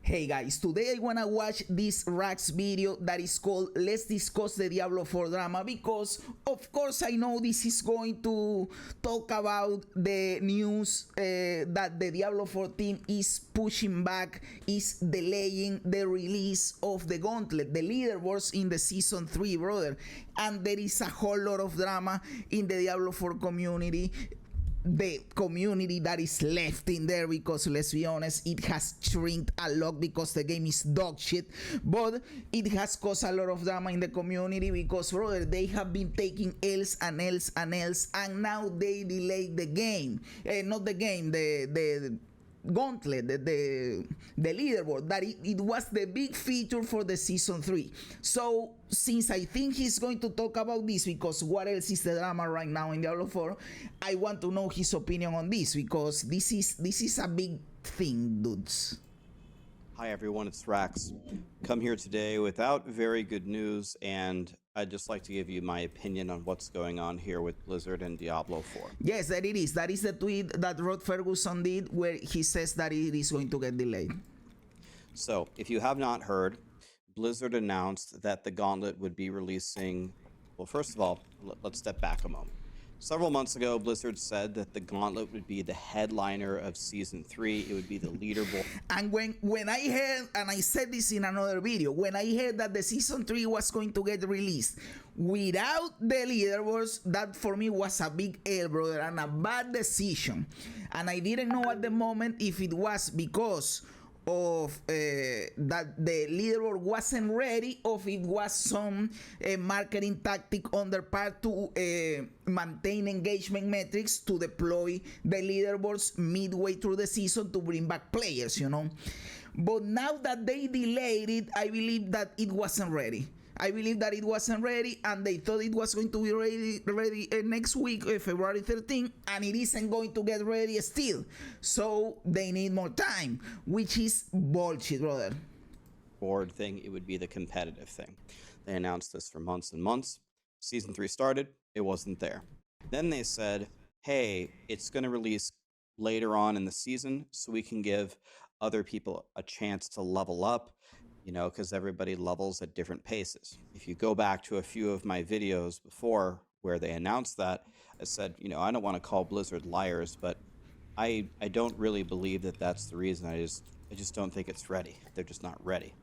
Hey guys, today I wanna watch this Rax video that is called Let's Discuss the Diablo 4 Drama, because of course I know this is going to talk about the news that the Diablo 4 team is pushing back, is delaying the release of the Gauntlet, the Leaderboards in the Season 3, brother. And there is a whole lot of drama in the Diablo 4 community. The community that is left in there, because let's be honest, it has shrunk a lot because the game is dog shit, but it has caused a lot of drama in the community because, brother, they have been taking L's and L's and L's, and now they delayed the game, not the game, the Gauntlet, the leaderboard, that it was the big feature for the Season 3. So since I think he's going to talk about this, because what else is the drama right now in Diablo 4, I want to know his opinion on this, because this is a big thing, dudes. Hi everyone, it's Rax. Come here today without very good news, and I'd just like to give you my opinion on what's going on here with Blizzard and Diablo 4. Yes, that it is. That is the tweet that Rod Ferguson did, where he says that it is going to get delayed. So, if you have not heard, Blizzard announced that the Gauntlet would be releasing... Well, first of all, let's step back a moment. Several months ago, Blizzard said that the Gauntlet would be the headliner of Season 3. It would be the leaderboard. And when I heard, and I said this in another video, when I heard that the Season 3 was going to get released without the leaderboards, that for me was a big L, brother, and a bad decision. And I didn't know at the moment if it was because of that the leaderboard wasn't ready, or if it was some marketing tactic on their part to maintain engagement metrics, to deploy the leaderboards midway through the season to bring back players, you know. But now that they delayed it, I believe that it wasn't ready. I believe that it wasn't ready, and they thought it was going to be ready next week, February 13th, and it isn't going to get ready still. So they need more time, which is bullshit, brother. Board thing, it would be the competitive thing. They announced this for months and months. Season 3 started, it wasn't there. Then they said, hey, it's going to release later on in the season so we can give other people a chance to level up. You know, because everybody levels at different paces. If you go back to a few of my videos before where they announced that, I said, you know, I don't want to call Blizzard liars, but I don't really believe that that's the reason. I just don't think it's ready. They're just not ready.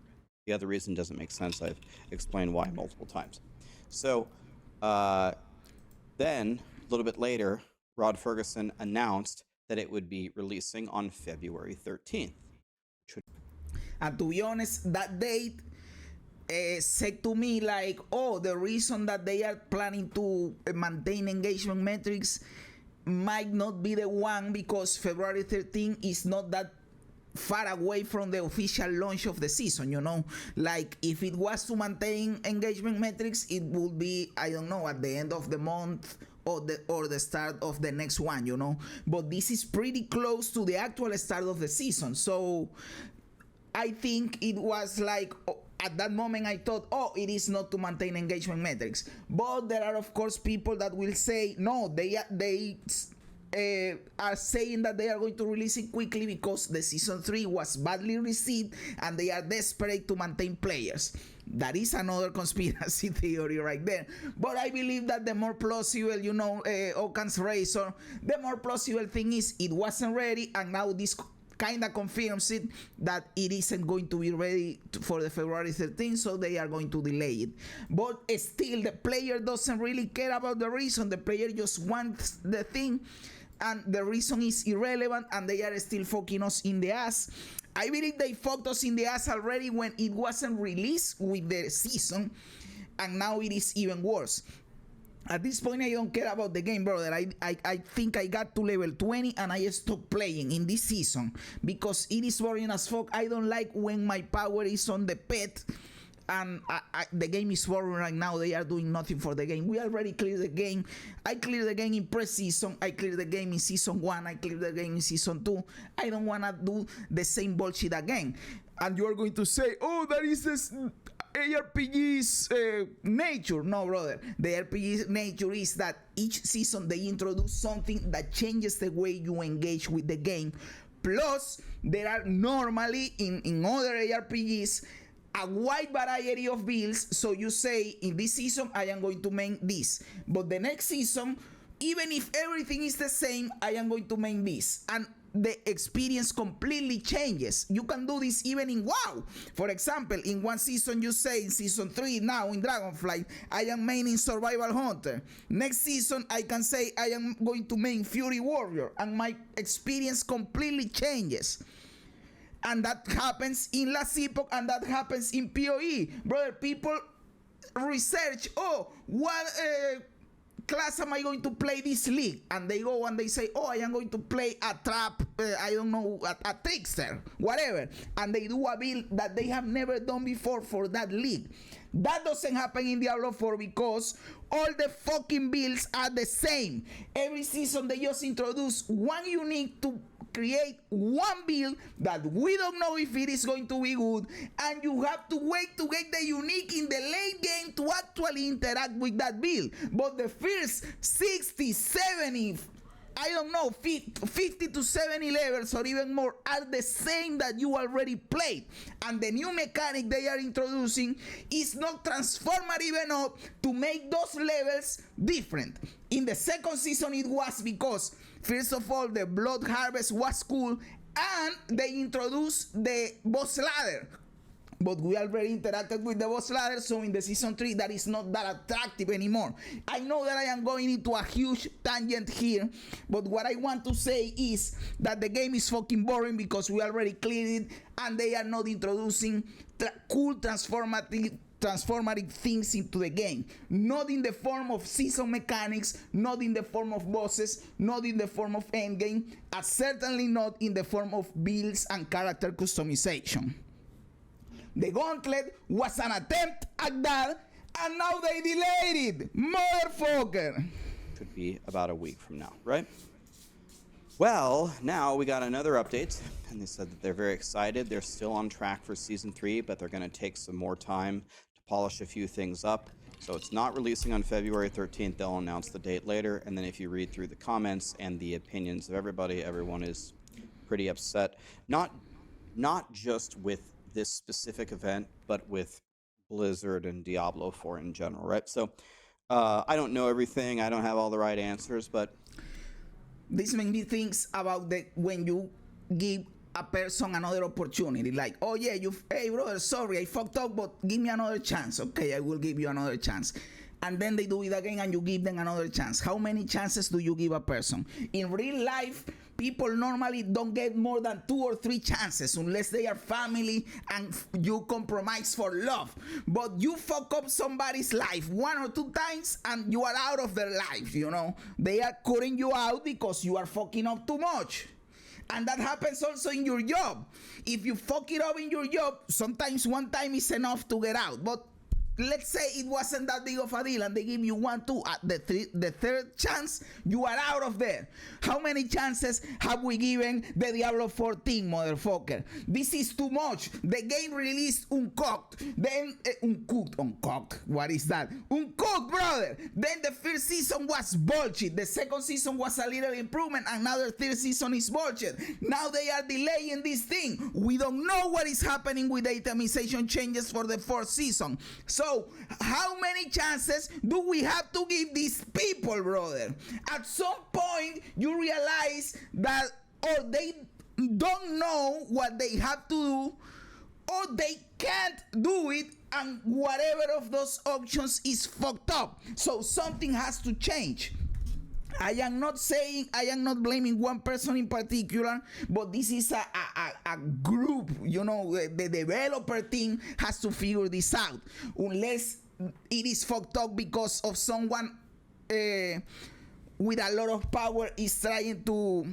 The other reason doesn't make sense. I've explained why multiple times. So then, a little bit later, Rod Ferguson announced that it would be releasing on February 13th. And to be honest, that date said to me like, oh, the reason that they are planning to maintain engagement metrics might not be the one, because February 13th is not that far away from the official launch of the season, you know. Like, if it was to maintain engagement metrics, it would be, I don't know, at the end of the month or the start of the next one, you know. But this is pretty close to the actual start of the season, so I think it was like, at that moment I thought, oh, it is not to maintain engagement metrics. But there are of course people that will say, no, they are saying that they are going to release it quickly because the Season 3 was badly received and they are desperate to maintain players. That is another conspiracy theory right there. But I believe that the more plausible, you know, Occam's razor, the more plausible thing is it wasn't ready, and now this kind of confirms it that it isn't going to be ready for the February 13th, so they are going to delay it. But still, the player doesn't really care about the reason. The player just wants the thing, and the reason is irrelevant, and they are still fucking us in the ass. I believe they fucked us in the ass already when it wasn't released with the season, and now it is even worse. At this point, I don't care about the game, brother. I think I got to level 20 and I stopped playing in this season because it is boring as fuck. I don't like when my power is on the pet, and the game is boring right now. They are doing nothing for the game. We already cleared the game. I cleared the game in pre-season. I cleared the game in Season 1. I cleared the game in Season 2. I don't want to do the same bullshit again. And you are going to say, oh, that is this ARPG's nature. No, brother. The RPG nature is that each season they introduce something that changes the way you engage with the game plus there are normally in other ARPGs a wide variety of builds. So you say, in this season I am going to main this, but the next season, even if everything is the same, I am going to main this, and the experience completely changes. You can do this even in WoW. For example, in one season you say, in season 3 now in Dragonflight, I am maining Survival Hunter. Next season I can say I am going to main Fury Warrior, and my experience completely changes. And that happens in Last Epoch, and that happens in PoE. Brother, people research, oh, what class am I going to play this league? And they go and they say, oh, I am going to play a trap, I don't know, a trickster, whatever. And they do a build that they have never done before for that league. That doesn't happen in Diablo 4 because all the fucking builds are the same. Every season they just introduce one unique to create one build that we don't know if it is going to be good, and you have to wait to get the unique in the late game to actually interact with that build. But the first 60, 70, I don't know, 50 to 70 levels or even more are the same that you already played. And the new mechanic they are introducing is not transformative enough to make those levels different. In the second season it was because, first of all, the blood harvest was cool, and they introduced the boss ladder. But we already interacted with the boss ladder, so in the season 3 that is not that attractive anymore. I know that I am going into a huge tangent here, but what I want to say is that the game is fucking boring because we already cleared it, and they are not introducing cool transformative things into the game. Not in the form of season mechanics, not in the form of bosses, not in the form of endgame, and certainly not in the form of builds and character customization. The Gauntlet was an attempt at that, and now they delayed it. Motherfucker. Could be about a week from now, right? Well, now we got another update, and they said that they're very excited. They're still on track for Season 3, but they're going to take some more time to polish a few things up. So it's not releasing on February 13th. They'll announce the date later, and then if you read through the comments and the opinions of everybody, everyone is pretty upset. Not just with this specific event, but with Blizzard and Diablo 4 in general, right? So I don't know everything. I don't have all the right answers, but this made me think about when you give a person another opportunity, like, oh yeah, hey brother, sorry, I fucked up, but give me another chance. Okay, I will give you another chance. And then they do it again and you give them another chance. How many chances do you give a person? In real life, people normally don't get more than 2 or 3 chances unless they are family and you compromise for love. But you fuck up somebody's life 1 or 2 times and you are out of their life, you know. They are cutting you out because you are fucking up too much. And that happens also in your job. If you fuck it up in your job, sometimes 1 time is enough to get out. But let's say it wasn't that big of a deal and they give you 1, 2, at the third chance, you are out of there. How many chances have we given the Diablo 14, motherfucker? This is too much. The game released uncooked. Then, uncooked, what is that? Uncooked, brother. Then the first season was bullshit. The second season was a little improvement, and now the third season is bullshit. Now they are delaying this thing. We don't know what is happening with the itemization changes for the 4th season. So, how many chances do we have to give these people, brother? At some point, you realize that or they don't know what they have to do, or they can't do it, and whatever of those options is fucked up. So, something has to change. I am not blaming one person in particular, but this is a group, you know. The developer team has to figure this out, unless it is fucked up because of someone with a lot of power is trying to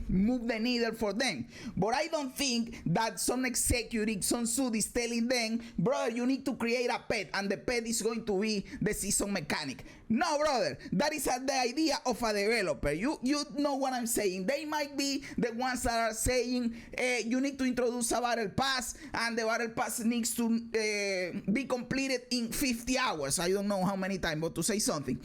move the needle for them. But I don't think that some executive, some suit is telling them, brother, you need to create a pet, and the pet is going to be the season mechanic. No, brother, that is the idea of a developer. You know what I'm saying. They might be the ones that are saying you need to introduce a battle pass, and the battle pass needs to be completed in 50 hours. I don't know how many times, but to say something.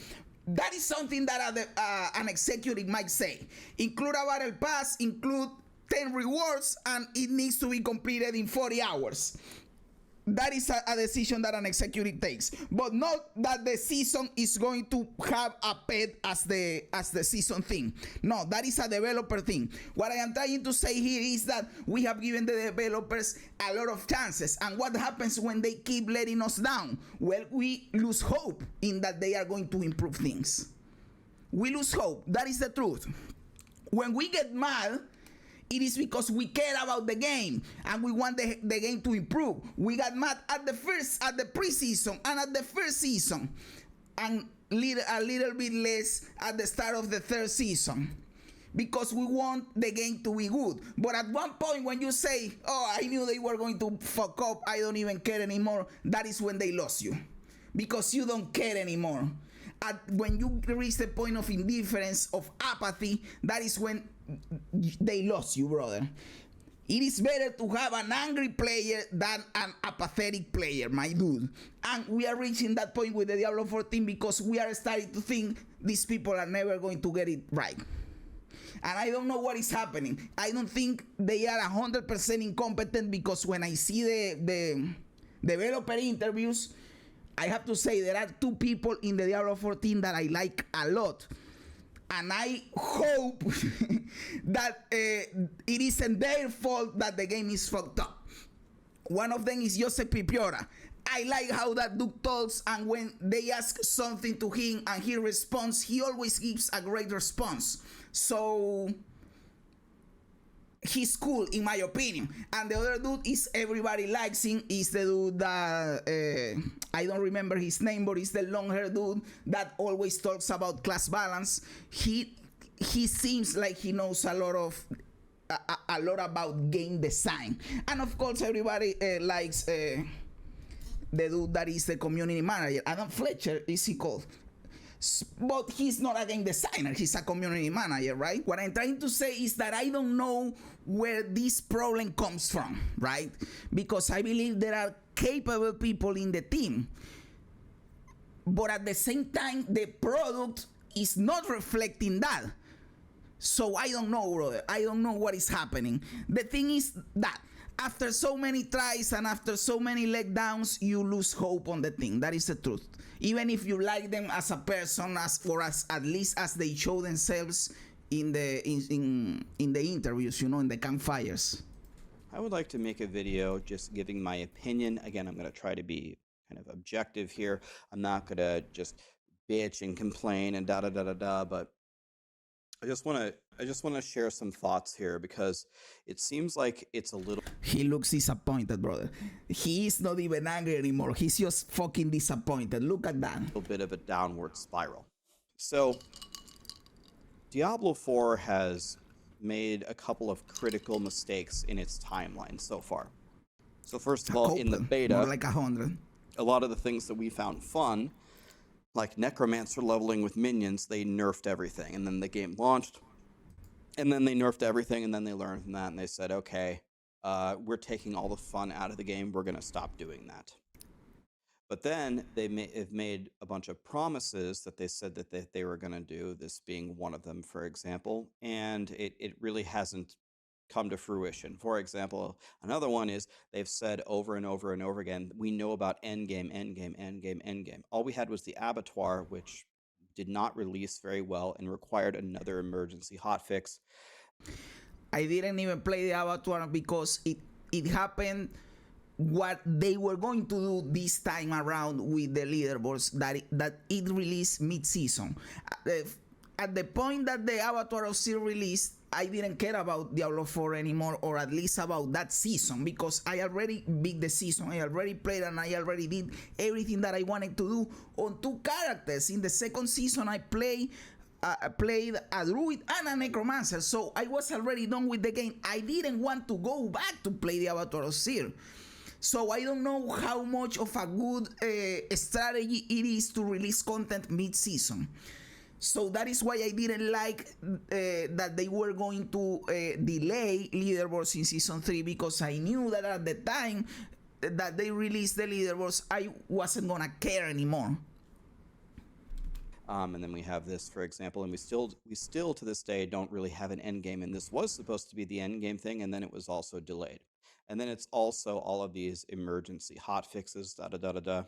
That is something that an executive might say. Include a battle pass, include 10 rewards, and it needs to be completed in 40 hours. That is a decision that an executive takes, but not that the season is going to have a pet as the season thing. No, that is a developer thing. What I am trying to say here is that we have given the developers a lot of chances, and what happens when they keep letting us down? Well, we lose hope in that they are going to improve things. We lose hope. That is the truth. When we get mad, it is because we care about the game and we want the game to improve. We got mad at the preseason and at the first season, and a little bit less at the start of the third season, because we want the game to be good. But at one point when you say, oh, I knew they were going to fuck up, I don't even care anymore, that is when they lost you, because you don't care anymore. When you reach the point of indifference, of apathy, that is when they lost you, brother. It is better to have an angry player than an apathetic player, my dude. And we are reaching that point with the Diablo 14 because we are starting to think these people are never going to get it right. And I don't know what is happening. I don't think they are 100% incompetent, because when I see the developer interviews, I have to say there are two people in the Diablo 14 that I like a lot. And I hope that it isn't their fault that the game is fucked up. One of them is Joseph Pipiora. I like how that dude talks, and when they ask something to him and he responds, he always gives a great response. So he's cool, in my opinion. And the other dude is everybody likes him, is the dude that I don't remember his name, but he's the long-haired dude that always talks about class balance. He seems like he knows a lot about game design. And of course everybody likes the dude that is the community manager, Adam Fletcher is he called. But he's not a game designer, he's a community manager, right? What I'm trying to say is that I don't know where this problem comes from, right? Because I believe there are capable people in the team, but at the same time the product is not reflecting that. So I don't know, brother. I don't know what is happening. The thing is that after so many tries and after so many letdowns, you lose hope on the thing. That is the truth. Even if you like them as a person, at least as they show themselves in the interviews, in the campfires. I would like to make a video just giving my opinion. Again, I'm going to try to be kind of objective here. I'm not going to just bitch and complain and but I just want to share some thoughts here, because it seems like it's a little... He looks disappointed, brother. He is not even angry anymore. He's just fucking disappointed. Look at that. A little bit of a downward spiral. So Diablo 4 has made a couple of critical mistakes in its timeline so far. So first of all, in the beta, more like 100. A lot of the things that we found fun, like Necromancer leveling with minions, they nerfed everything. And then the game launched, and then they nerfed everything, and then they learned from that, and they said, okay, we're taking all the fun out of the game, we're going to stop doing that. But then they've made a bunch of promises that they said that they were going to do, this being one of them, for example, and it really hasn't come to fruition. For example, another one is they've said over and over and over again, we know about endgame, endgame, endgame, endgame. All we had was the abattoir, which did not release very well and required another emergency hotfix. I didn't even play the abattoir because it happened what they were going to do this time around with the leaderboards, that it released mid-season. At the point that the abattoir was still released, I didn't care about Diablo 4 anymore, or at least about that season, because I already beat the season, I already played, and I already did everything that I wanted to do on 2 characters. In the second season, I played a druid and a necromancer, so I was already done with the game. I didn't want to go back to play the Abattoir of Seer. So I don't know how much of a good strategy it is to release content mid-season. So that is why I didn't like that they were going to delay leaderboards in Season 3, because I knew that at the time that they released the leaderboards, I wasn't gonna care anymore. And then we have this, for example, and we still to this day don't really have an end game. And this was supposed to be the end game thing, and then it was also delayed. And then it's also all of these emergency hot fixes, da da da da da.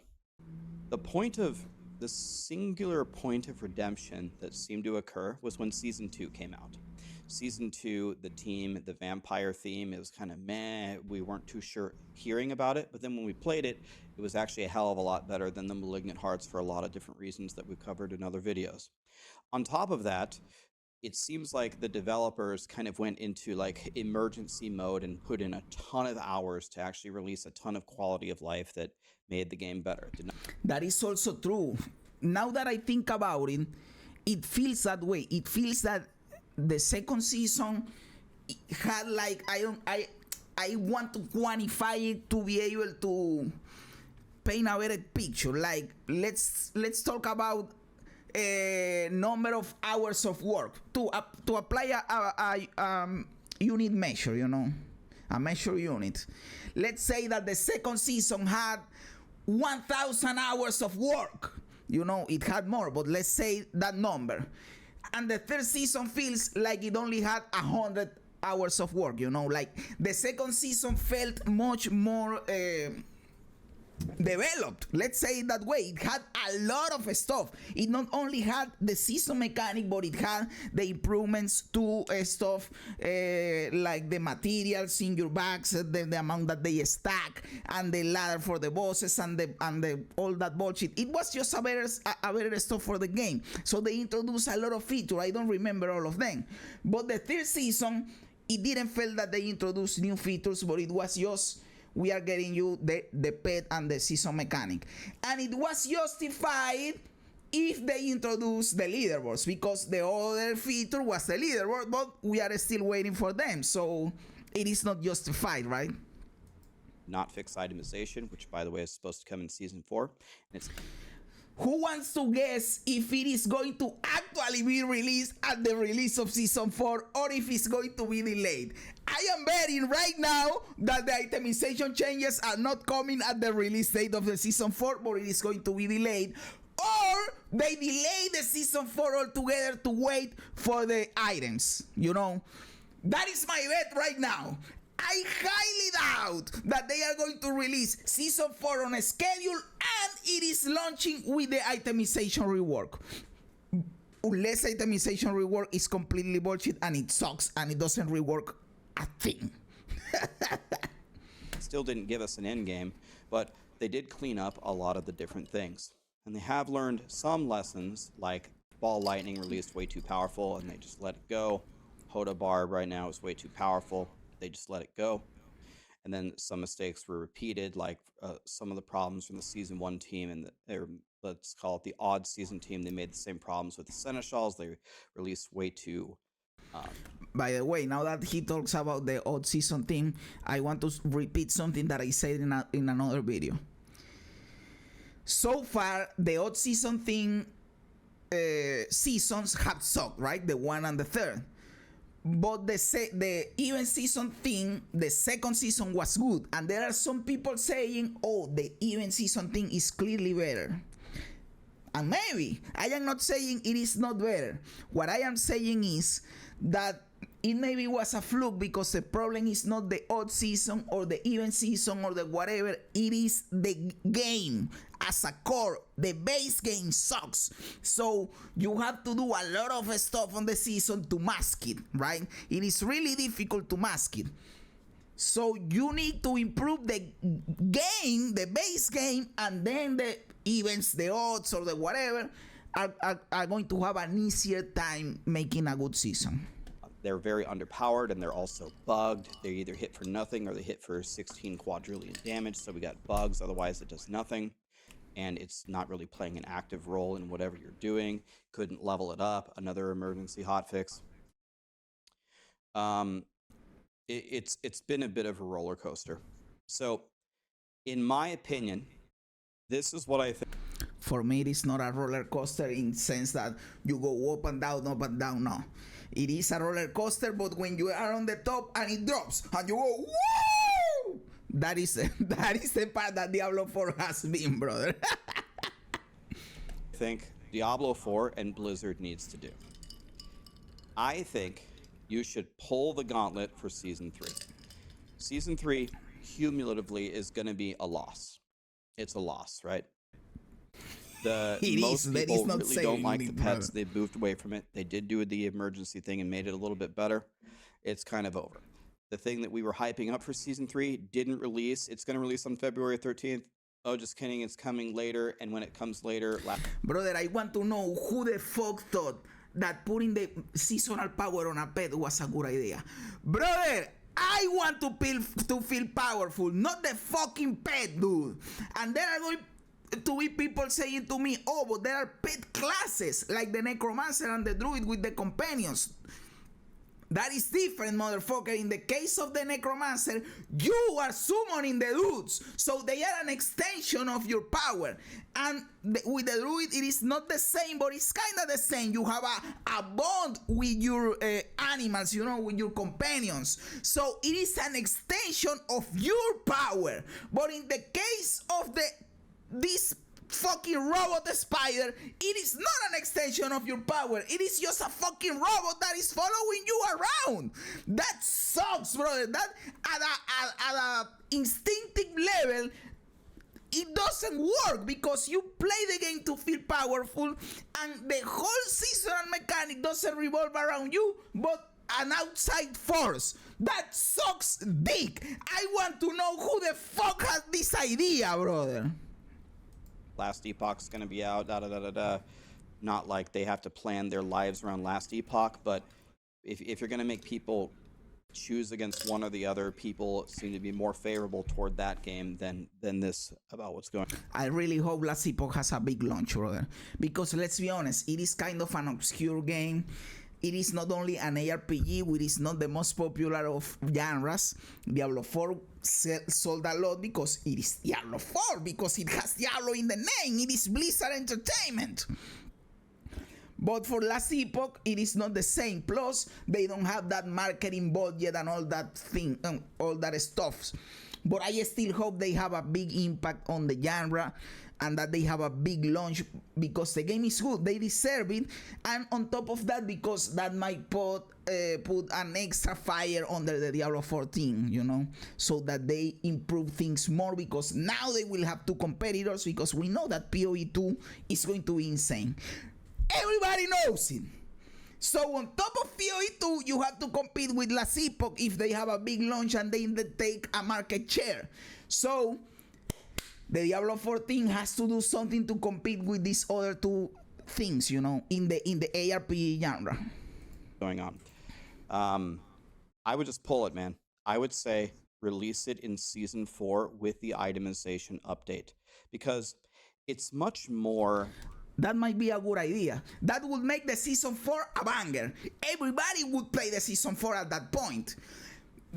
The singular point of redemption that seemed to occur was when Season 2 came out. Season 2, the vampire theme, it was kind of meh. We weren't too sure hearing about it, but then when we played it, it was actually a hell of a lot better than the Malignant Hearts for a lot of different reasons that we've covered in other videos. On top of that, it seems like the developers kind of went into like emergency mode and put in a ton of hours to actually release a ton of quality of life that made the game better. That is also true. Now that I think about it, it feels that way. It feels that the second season had like I want to quantify it to be able to paint a better picture. Like let's talk about a number of hours of work to apply a unit measure, a measure unit. Let's say that the second season had 1,000 hours of work. It had more, but let's say that number. And the third season feels like it only had 100 hours of work, like the second season felt much more developed. Let's say it that way. It had a lot of stuff. It not only had the season mechanic, but it had the improvements to stuff like the materials in your bags, the amount that they stack, and the ladder for the bosses, and the all that bullshit. It was just a better stuff for the game. So they introduced a lot of features. I don't remember all of them, but the third season, it didn't feel that they introduced new features, but it was just, we are getting you the pet and the season mechanic. And it was justified if they introduced the leaderboards, because the other feature was the leaderboard, but we are still waiting for them. So it is not justified, right? Not fixed itemization, which by the way is supposed to come in Season 4. And it's who wants to guess if it is going to actually be released at the release of Season 4 or if it's going to be delayed? I am betting right now that the itemization changes are not coming at the release date of the Season 4, but it is going to be delayed. Or they delay the Season 4 altogether to wait for the items, That is my bet right now. I highly doubt that they are going to release Season 4 on a schedule and it is launching with the itemization rework. Unless itemization rework is completely bullshit and it sucks and it doesn't rework a thing. Still didn't give us an end game, but they did clean up a lot of the different things. And they have learned some lessons, like Ball Lightning released way too powerful and they just let it go. Hoda Barb right now is way too powerful. They just let it go. And then some mistakes were repeated, like some of the problems from the Season 1 team and let's call it the odd season team. They made the same problems with the Seneschals. They released way too... By the way, now that he talks about the odd season team, I want to repeat something that I said in another video. So far, the odd season thing seasons have sucked, right? The one and the third. But the even season thing, the second season was good. And there are some people saying, oh, the even season thing is clearly better. And maybe, I am not saying it is not better. What I am saying is that it maybe was a fluke because the problem is not the odd season or the even season or the whatever. It is the game as a core. The base game sucks. So you have to do a lot of stuff on the season to mask it, right? It is really difficult to mask it. So you need to improve the game, the base game, and then the events, the odds or the whatever are going to have an easier time making a good season. They're very underpowered and they're also bugged. They either hit for nothing or they hit for 16 quadrillion damage. So we got bugs, otherwise it does nothing. And it's not really playing an active role in whatever you're doing. Couldn't level it up. Another emergency hotfix. It's been a bit of a roller coaster. So, in my opinion, this is what I think. For me, it is not a roller coaster in the sense that you go up and down, no. It is a roller coaster, but when you are on the top and it drops and you go, woo! That is the part that Diablo 4 has been, brother. I think Diablo 4 and Blizzard needs to do. I think you should pull the gauntlet for Season 3. Season 3, cumulatively, is going to be a loss. It's a loss, right? Most people really don't like the pets. They moved away from it. They did do the emergency thing and made it a little bit better. It's kind of over. The thing that we were hyping up for Season 3 didn't release. It's going to release on February 13th. Oh, just kidding. It's coming later. And when it comes later... Brother, I want to know who the fuck thought that putting the seasonal power on a pet was a good idea. Brother, I want to feel powerful, not the fucking pet, dude. And there are going to be people saying to me, oh, but there are pet classes like the necromancer and the druid with the companions. That is different, motherfucker. In the case of the necromancer, you are summoning the dudes, so they are an extension of your power. And with the druid, it is not the same, but it's kind of the same. You have a bond with your animals, you know, with your companions. So it is an extension of your power. But in the case of this fucking robot spider, it is not an extension of your power. It is just a fucking robot that is following you around. That sucks, brother. That at a instinctive level, it doesn't work because you play the game to feel powerful, and the whole seasonal mechanic doesn't revolve around you, but an outside force. That sucks dick. I want to know who the fuck has this idea, brother. Last Epoch's going to be out, Not like they have to plan their lives around Last Epoch, but if you're going to make people choose against one or the other, people seem to be more favorable toward that game than this about what's going on. I really hope Last Epoch has a big launch, brother. Because let's be honest, it is kind of an obscure game. It is not only an ARPG, which is not the most popular of genres. Diablo 4 sold a lot because it is Diablo 4, because it has Diablo in the name. It is Blizzard Entertainment. But for Last Epoch, it is not the same. Plus, they don't have that marketing budget and all that thing, all that stuff. But I still hope they have a big impact on the genre, and that they have a big launch, because the game is good. They deserve it. And on top of that, because that might put an extra fire under the Diablo 14, you know, so that they improve things more, because now they will have two competitors, because we know that PoE 2 is going to be insane. Everybody knows it. So on top of PoE 2, you have to compete with Last Epoch if they have a big launch and they take a market share. So the Diablo 14 has to do something to compete with these other two things, you know, in the ARPG genre. Going on. I would just pull it, man. I would say release it in Season 4 with the itemization update, because it's much more... That might be a good idea. That would make the Season 4 a banger. Everybody would play the Season 4 at that point.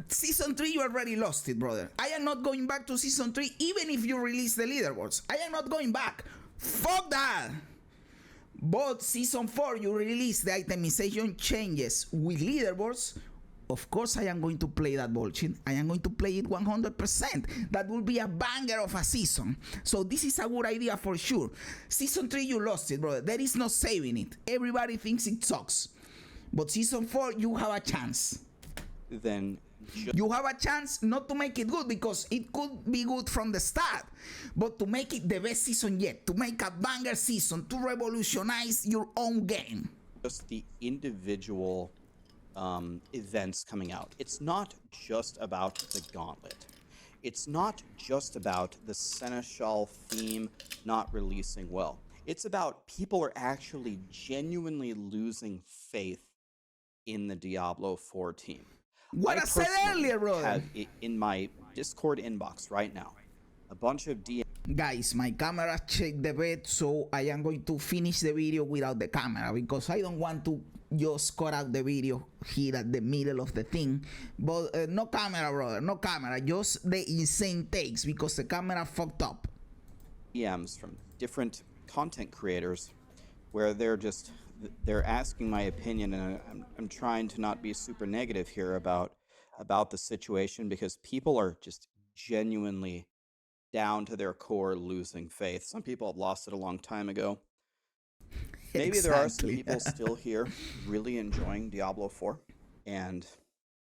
Season 3, you already lost it, brother. I am not going back to Season 3, even if you release the leaderboards. I am not going back. Fuck that. But Season 4, you release the itemization changes with leaderboards. Of course, I am going to play that bullshit. I am going to play it 100%. That will be a banger of a season. So this is a good idea for sure. Season 3, you lost it, brother. There is no saving it. Everybody thinks it sucks. But Season 4, you have a chance. Then you have a chance not to make it good, because it could be good from the start, but to make it the best season yet, to make a banger season, to revolutionize your own game. Just the individual events coming out. It's not just about the Gauntlet. It's not just about the Seneschal theme not releasing well. It's about people are actually genuinely losing faith in the Diablo 4 team. What I said earlier, brother. Have in my Discord inbox right now a bunch of DMs. Guys, my camera checked the bed, so I am going to finish the video without the camera, because I don't want to just cut out the video here at the middle of the thing. But no camera, brother, no camera, just the insane takes, because the camera fucked up. DMs from different content creators where they're asking my opinion, and I'm trying to not be super negative here about the situation, because people are just genuinely down to their core losing faith. Some people have lost it a long time ago. maybe there are some Exactly. people still here really enjoying Diablo 4, and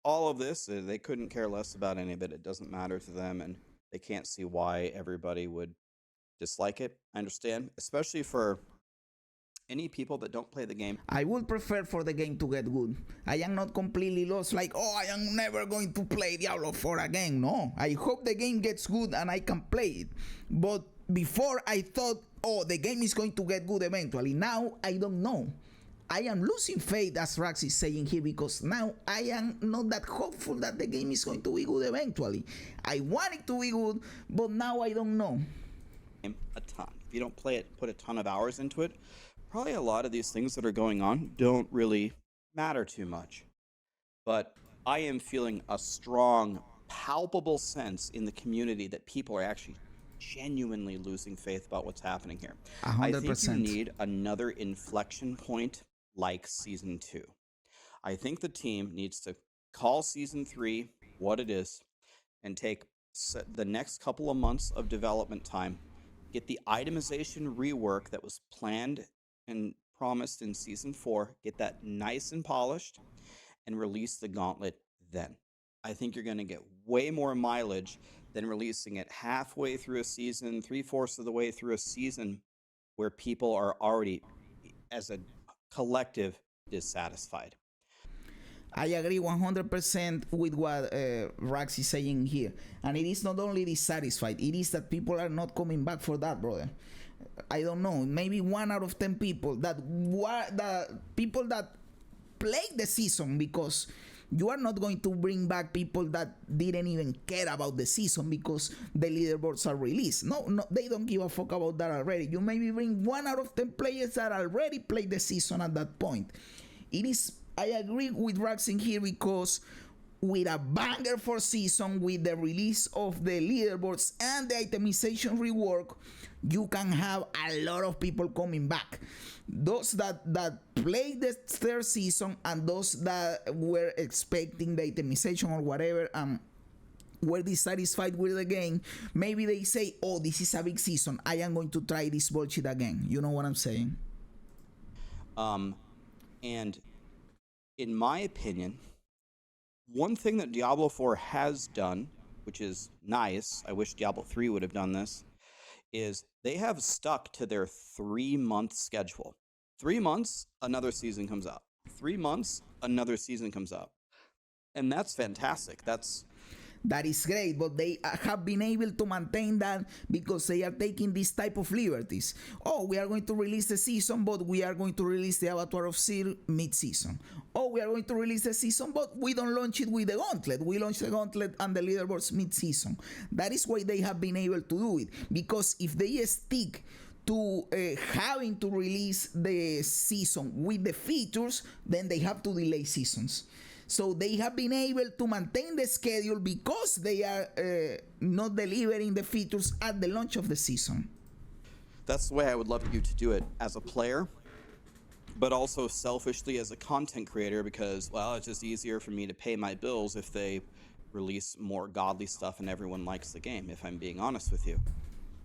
all of this, they couldn't care less about any of it. It doesn't matter to them, and they can't see why everybody would dislike it. I understand, especially for any people that don't play the game. I would prefer for the game to get good. I am not completely lost, like, oh, I am never going to play Diablo 4 again. No, I hope the game gets good and I can play it. But before I thought, oh, the game is going to get good eventually. Now I don't know. I am losing faith, as Rax is saying here, because now I am not that hopeful that the game is going to be good eventually. I want it to be good, but now I don't know. A ton. If you don't play it, put a ton of hours into it, probably a lot of these things that are going on don't really matter too much. But I am feeling a strong, palpable sense in the community that people are actually genuinely losing faith about what's happening here. 100%. I think you need another inflection point like Season 2. I think the team needs to call Season 3 what it is and take the next couple of months of development time, get the itemization rework that was planned and promised in Season 4, get that nice and polished, and release the Gauntlet then. I think you're going to get way more mileage than releasing it halfway through a season, 3/4 of the way through a season, where people are already, as a collective, dissatisfied. I agree 100% with what Rax is saying here. And it is not only dissatisfied, it is that people are not coming back for that, brother. I don't know, maybe 1 out of 10 people that were the people that played the season, because you are not going to bring back people that didn't even care about the season because the leaderboards are released. No, they don't give a fuck about that already. You maybe bring 1 out of 10 players that already played the season at that point. It is, I agree with Rax in here, because with a banger for season, with the release of the leaderboards and the itemization rework, you can have a lot of people coming back. Those that played the third season and those that were expecting the itemization or whatever, were dissatisfied with the game, maybe they say, oh, this is a big season, I am going to try this bullshit again. You know what I'm saying? And in my opinion, one thing that Diablo 4 has done, which is nice, I wish Diablo 3 would have done this, is they have stuck to their 3-month schedule. 3 months, another season comes out. 3 months, another season comes out. And that's fantastic. That is great, but they have been able to maintain that because they are taking this type of liberties. Oh, we are going to release the season, but we are going to release the Avatar of Seer mid-season. Oh, we are going to release the season, but we don't launch it with the Gauntlet. We launch the Gauntlet and the leaderboards mid-season. That is why they have been able to do it. Because if they stick to having to release the season with the features, then they have to delay seasons. So they have been able to maintain the schedule because they are not delivering the features at the launch of the season. That's the way I would love you to do it as a player, but also selfishly as a content creator, because, well, it's just easier for me to pay my bills if they release more godly stuff and everyone likes the game, if I'm being honest with you.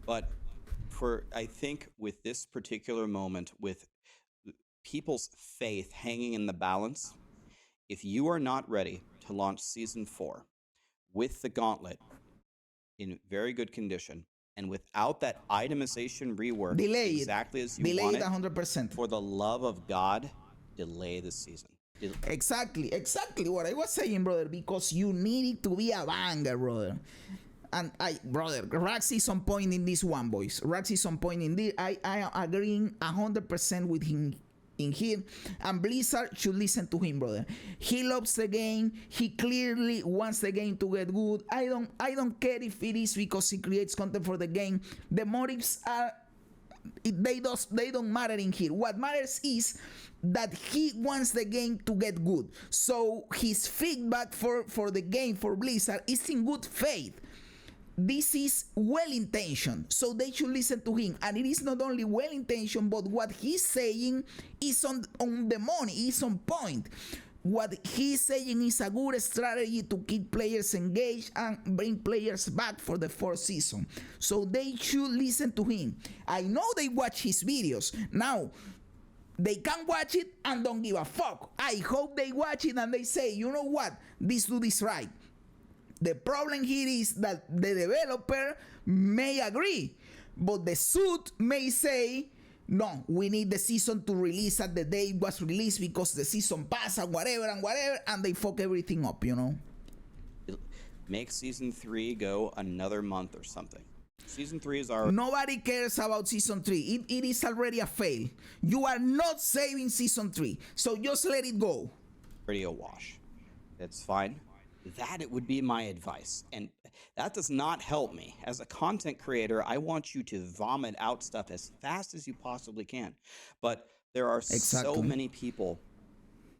But I think with this particular moment, with people's faith hanging in the balance, if you are not ready to launch Season 4 with the Gauntlet in very good condition and without that itemization rework exactly as you want it, 100%. for the love of God, delay the season. Exactly what I was saying, brother, because you need it to be a banger, brother. And brother, Rax is on point in this one, boys. Rax is on point in this. I am agreeing 100% with him in here, and Blizzard should listen to him, brother. He loves the game. He clearly wants the game to get good. I don't care if it is because he creates content for the game. The motives are, they don't matter in here. What matters is that he wants the game to get good. So his feedback for the game, for Blizzard, is in good faith. This is well-intentioned, so they should listen to him. And it is not only well-intentioned, but what he's saying is on the money, is on point. What he's saying is a good strategy to keep players engaged and bring players back for the fourth season. So they should listen to him. I know they watch his videos. Now, they can watch it and don't give a fuck. I hope they watch it and they say, you know what, this dude is right. The problem here is that the developer may agree, but the suit may say, no, we need the season to release at the day it was released because the season pass and whatever, and they fuck everything up, you know? Make season 3 go another month or something. Season 3 is already... Nobody cares about season 3. It is already a fail. You are not saving season 3, so just let it go. Already a wash. It's fine. That it would be my advice, and that does not help me. As a content creator, I want you to vomit out stuff as fast as you possibly can, but there are so many people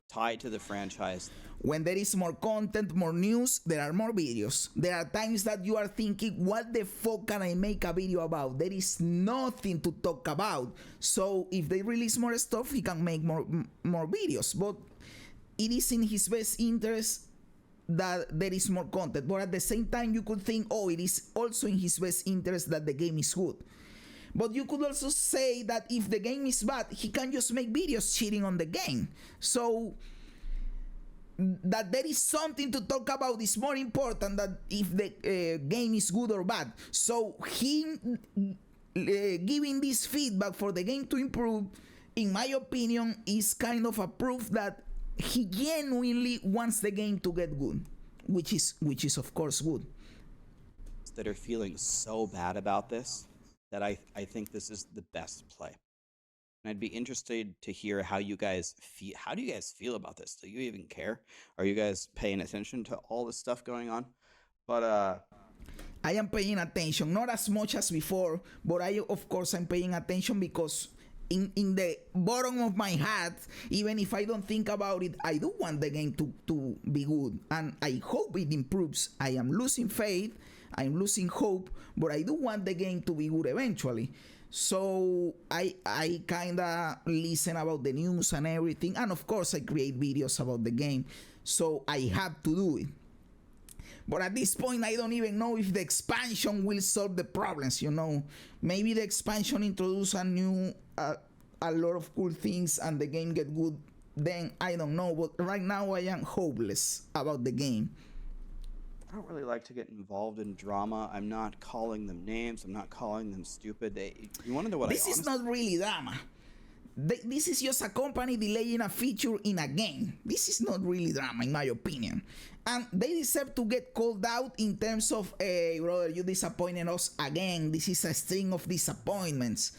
tied to the franchise. When there is more content, more news, there are more videos. There are times that you are thinking, what the fuck can I make a video about? There is nothing to talk about. So if they release more stuff, he can make more videos, but it is in his best interest that there is more content. But at the same time, you could think, oh, it is also in his best interest that the game is good. But you could also say that if the game is bad, he can just make videos cheating on the game. So that there is something to talk about is more important than if the game is good or bad. So him giving this feedback for the game to improve, in my opinion, is kind of a proof that he genuinely wants the game to get good, which is of course good. That are feeling so bad about this that I think this is the best play. And I'd be interested to hear how you guys feel. How do you guys feel about this? Do you even care? Are you guys paying attention to all this stuff going on? But I am paying attention, not as much as before, but of course I'm paying attention because in the bottom of my heart, even if I don't think about it, I do want the game to be good, and I hope it improves. I am losing faith, I'm losing hope, but I do want the game to be good eventually. So I kinda listen about the news and everything, and of course I create videos about the game, so I have to do it. But at this point, I don't even know if the expansion will solve the problems, you know. Maybe the expansion introduce a lot of cool things and the game get good, then I don't know. But right now I am hopeless about the game. I don't really like to get involved in drama. I'm not calling them names. I'm not calling them stupid. You want to know what this is not really drama. This is just a company delaying a feature in a game. This is not really drama, in my opinion. And they deserve to get called out in terms of, hey, brother, you disappointed us again. This is a string of disappointments.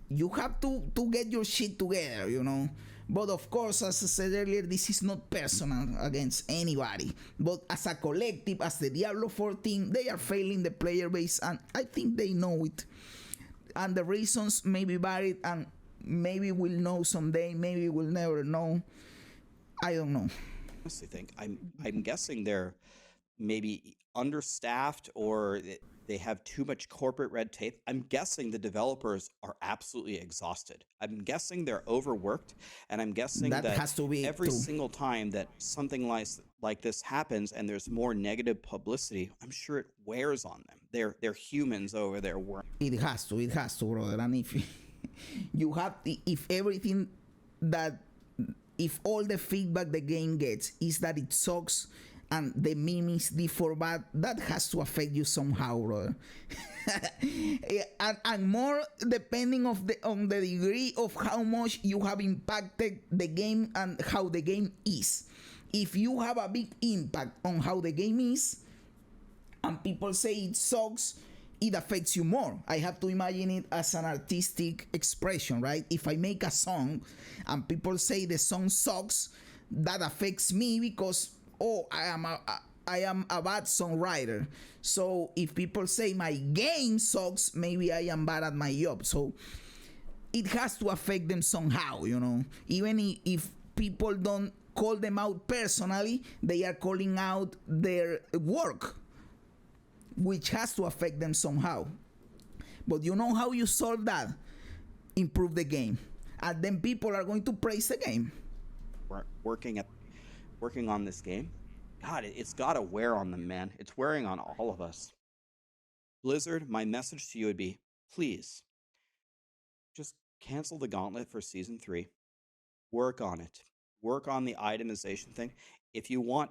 You have to get your shit together, you know. But of course, as I said earlier, this is not personal against anybody. But as a collective, as the Diablo 4 team, they are failing the player base, and I think they know it. And the reasons may be varied, and maybe we'll know someday, maybe we'll never know. I don't know. I honestly think I'm guessing they're maybe understaffed, or they have too much corporate red tape. I'm guessing the developers are absolutely exhausted. I'm guessing they're overworked, and I'm guessing that has to be every too. single time that something like this happens and there's more negative publicity, I'm sure it wears on them. They're humans over there working. It has to, brother. And if you have, if all the feedback the game gets is that it sucks and the meme is for bad, that has to affect you somehow, brother. and more depending on the degree of how much you have impacted the game and how the game is. If you have a big impact on how the game is and people say it sucks, it affects you more. I have to imagine it as an artistic expression, right? If I make a song and people say the song sucks, that affects me because, oh, I am a bad songwriter. So if people say my game sucks, maybe I am bad at my job. So it has to affect them somehow, you know. Even if people don't call them out personally, they are calling out their work, which has to affect them somehow. But you know how you solve that? Improve the game, and then people are going to praise the game. Working on this game, God, it's got to wear on them, man. It's wearing on all of us. Blizzard, my message to you would be, please, just cancel the Gauntlet for Season 3. work on it. Work on the itemization thing. If you want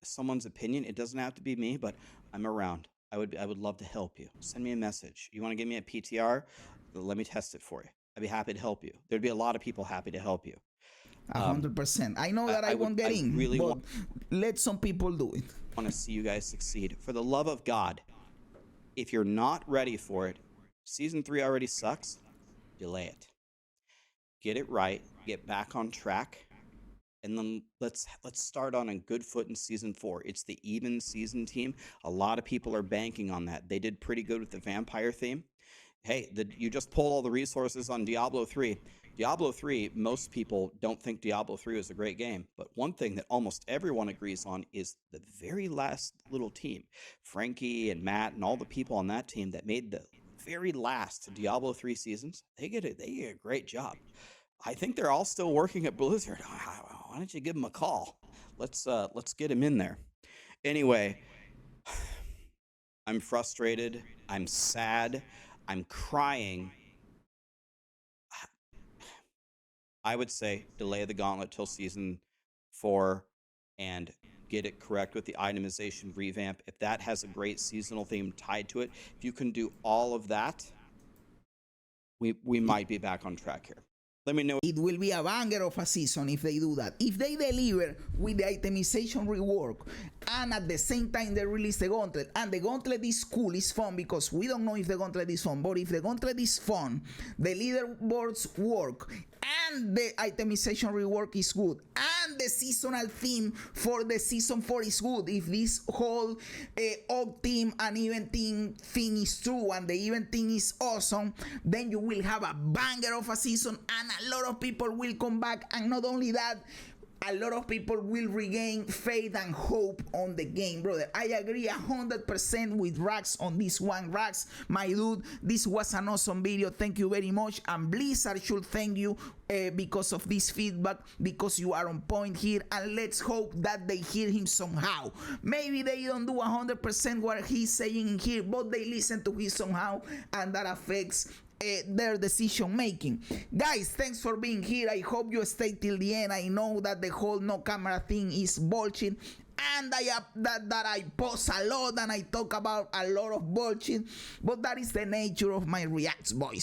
someone's opinion, it doesn't have to be me, but I'm around. I would love to help you. Send me a message. You want to give me a PTR? Let me test it for you. I'd be happy to help you. There'd be a lot of people happy to help you. 100%. I know that I won't get in, really but let some people do it. Want to see you guys succeed. For the love of God, if you're not ready for it, season 3 already sucks. Delay it. Get it right. Get back on track. And then let's start on a good foot in season 4. It's the even season team. A lot of people are banking on that. They did pretty good with the vampire theme. Hey, you just pulled all the resources on Diablo 3. Diablo 3, most people don't think Diablo 3 is a great game. But one thing that almost everyone agrees on is the very last little team. Frankie and Matt and all the people on that team that made the very last Diablo 3 seasons, they get a great job. I think they're all still working at Blizzard. Why don't you give them a call? Let's get him in there. Anyway, I'm frustrated. I'm sad. I'm crying. I would say delay the Gauntlet till season 4 and get it correct with the itemization revamp. If that has a great seasonal theme tied to it, if you can do all of that, we might be back on track here. Let me know. It will be a banger of a season if they do that. If they deliver with the itemization rework and at the same time they release the Gauntlet, and the Gauntlet is cool, it's fun, because we don't know if the Gauntlet is fun, but if the Gauntlet is fun, the leaderboards work, and the itemization rework is good, and the seasonal theme for the season 4 is good, if this whole odd team and event thing is true and the event thing is awesome, then you will have a banger of a season, and a lot of people will come back. And not only that, a lot of people will regain faith and hope on the game, brother. I agree 100% with Rax on this one. Rax, my dude, this was an awesome video. Thank you very much. And Blizzard should thank you because of this feedback, because you are on point here. And let's hope that they hear him somehow. Maybe they don't do 100% what he's saying in here, but they listen to him somehow, and that affects their decision making. Guys, thanks for being here. I hope you stay till the end. I know that the whole no camera thing is bullshit, and that I post a lot and I talk about a lot of bullshit, but that is the nature of my reacts, boys.